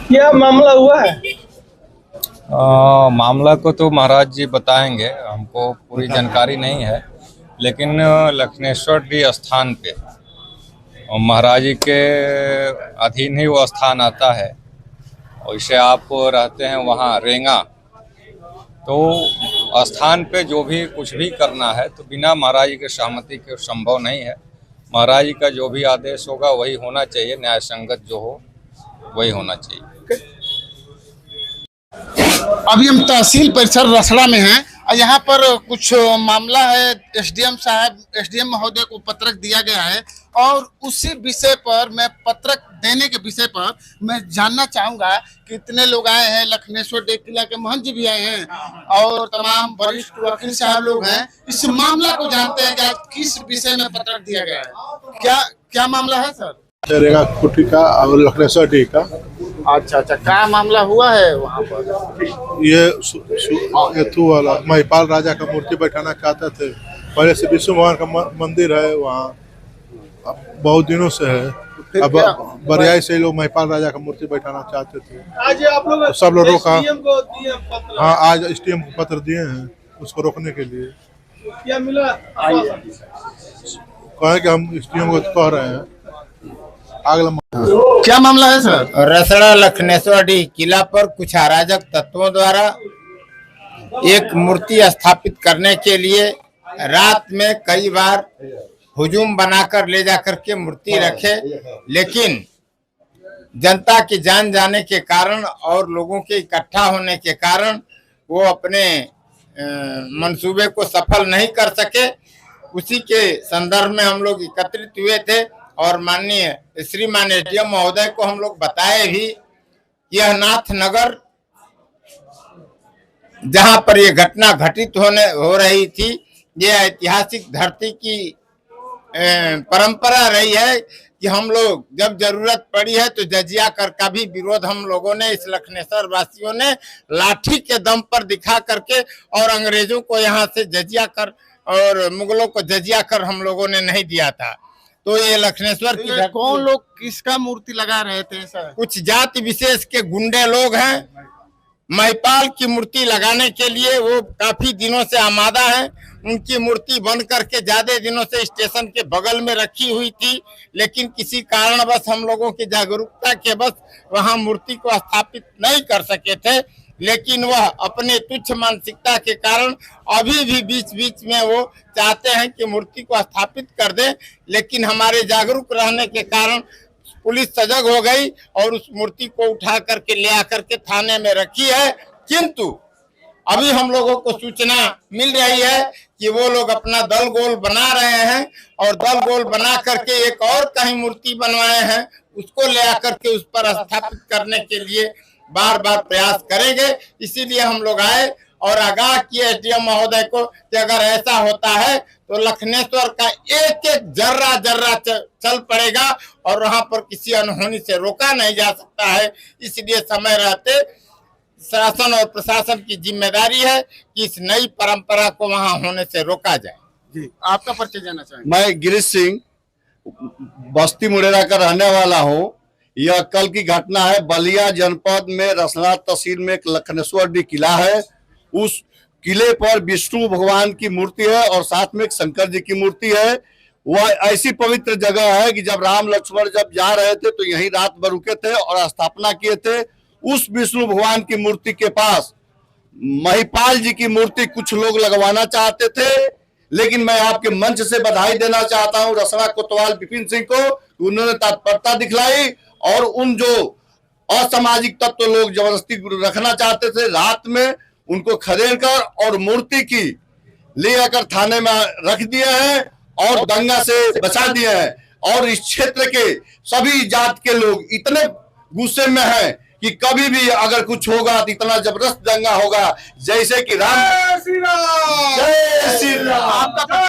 क्या मामला हुआ है? मामला को तो महाराज जी बताएंगे, हमको पूरी जानकारी नहीं है। लेकिन लक्ष्मेश्वर डी स्थान पे और महाराज जी के अधीन ही वो स्थान आता है। और इसे आप रहते हैं वहाँ रेंगा, तो स्थान पे जो भी कुछ भी करना है तो बिना महाराज जी के सहमति के संभव नहीं है। महाराज जी का जो भी आदेश होगा वही होना चाहिए, न्याय संगत जो हो वही होना चाहिए। अभी हम तहसील परिसर रसड़ा में हैं और यहाँ पर कुछ मामला है। एसडीएम महोदय को पत्रक दिया गया है और उसी विषय पर पत्रक देने के विषय पर मैं जानना चाहूंगा कि इतने लोग आए हैं। लखनेश्वर डे किला के महंत जी भी आए हैं और तमाम वरिष्ठ वकील साहब लोग हैं। इस मामला को जानते हैं कि आज किस विषय में पत्रक दिया गया है, क्या क्या मामला है सर? रेगा कुटी का और लखनेश्वर डी का। अच्छा, क्या मामला हुआ है वहाँ पर? ये एथू वाला महिपाल राजा का मूर्ति बैठाना चाहते थे। पहले से विष्णु भगवान का मंदिर है वहाँ, बहुत दिनों से है। अब बरियाई से लोग महिपाल राजा का मूर्ति बैठाना चाहते थे। आज आप लोग सब लोगों का पत्र? हाँ, आज एसडीएम को पत्र दिए हैं उसको रोकने के लिए। क्या मिला? कहे कि हम एसडीएम को कह रहे हैं। क्या मामला है सर? रसड़ा लखनेश्वर डी किला पर कुछ अराजक तत्वों द्वारा एक मूर्ति स्थापित करने के लिए रात में कई बार हुजूम बनाकर ले जाकर के मूर्ति रखे, लेकिन जनता की जान जाने के कारण और लोगों के इकट्ठा होने के कारण वो अपने मंसूबे को सफल नहीं कर सके। उसी के संदर्भ में हम लोग एकत्रित हुए थे और माननीय श्रीमान एसडीएम महोदय को हम लोग बताए भी यह नाथ नगर जहां पर यह घटना घटित हो रही थी, यह ऐतिहासिक धरती की परंपरा रही है कि हम लोग जब जरूरत पड़ी है तो जजिया कर का भी विरोध हम लोगों ने, इस लखनेश्वर वासियों ने लाठी के दम पर दिखा करके और अंग्रेजों को यहाँ से जजिया कर और मुगलों को जजिया कर हम लोगों ने नहीं दिया था। तो ये लखनेश्वर की कौन लोग किसका मूर्ति लगा रहे थे सर? कुछ जाति विशेष के गुंडे लोग हैं। महिपाल की मूर्ति लगाने के लिए वो काफी दिनों से आमादा है। उनकी मूर्ति बन करके ज्यादा दिनों से स्टेशन के बगल में रखी हुई थी, लेकिन किसी कारणवश हम लोगों की जागरूकता के बस वहां मूर्ति को स्थापित नहीं कर सके थे। लेकिन वह अपने तुच्छ मानसिकता के कारण अभी भी बीच बीच में वो चाहते हैं कि मूर्ति को स्थापित कर दें, लेकिन हमारे जागरूक रहने के कारण पुलिस सजग हो गई और उस मूर्ति को उठा करके ले आकर के थाने में रखी है। किंतु अभी हम लोगों को सूचना मिल रही है कि वो लोग अपना दल गोल बना रहे हैं और दल गोल बना करके एक और कहीं मूर्ति बनवाए हैं, उसको ले आकर के उस पर स्थापित करने के लिए बार बार प्रयास करेंगे। इसीलिए हम लोग आए और आगाह किए एसडीएम महोदय को कि अगर ऐसा होता है तो लखनेश्वर का एक एक जर्रा जर्रा चल पड़ेगा और वहां पर किसी अनहोनी से रोका नहीं जा सकता है। इसलिए समय रहते शासन और प्रशासन की जिम्मेदारी है कि इस नई परंपरा को वहां होने से रोका जाए। जी, आपका परिचय जानना चाहेंगे? मैं गिरीश सिंह बस्ती मुड़ेरा का रहने वाला हूँ। यह कल की घटना है। बलिया जनपद में रसना तहसील में एक लखनेश्वर डी किला है। उस किले पर विष्णु भगवान की मूर्ति है और साथ में एक शंकर जी की मूर्ति है। वह ऐसी पवित्र जगह है कि जब राम लक्ष्मण जब जा रहे थे तो यहीं रात भर रुके थे और स्थापना किए थे। उस विष्णु भगवान की मूर्ति के पास महिपाल जी की मूर्ति कुछ लोग लगवाना चाहते थे, लेकिन मैं आपके मंच से बधाई देना चाहता हूं रसना कोतवाल विपिन सिंह को, उन्होंने तत्परता दिखलाई और उन जो असामाजिक तत्व लोग जबरदस्ती रखना चाहते थे, रात में उनको खदेड़ कर और मूर्ति की ले आकर थाने में रख दिए हैं और दंगा से बचा दिए हैं। और इस क्षेत्र के सभी जात के लोग इतने गुस्से में हैं कि कभी भी अगर कुछ होगा तो इतना जबरदस्त दंगा होगा जैसे कि राम। जय श्री राम। जय श्री राम।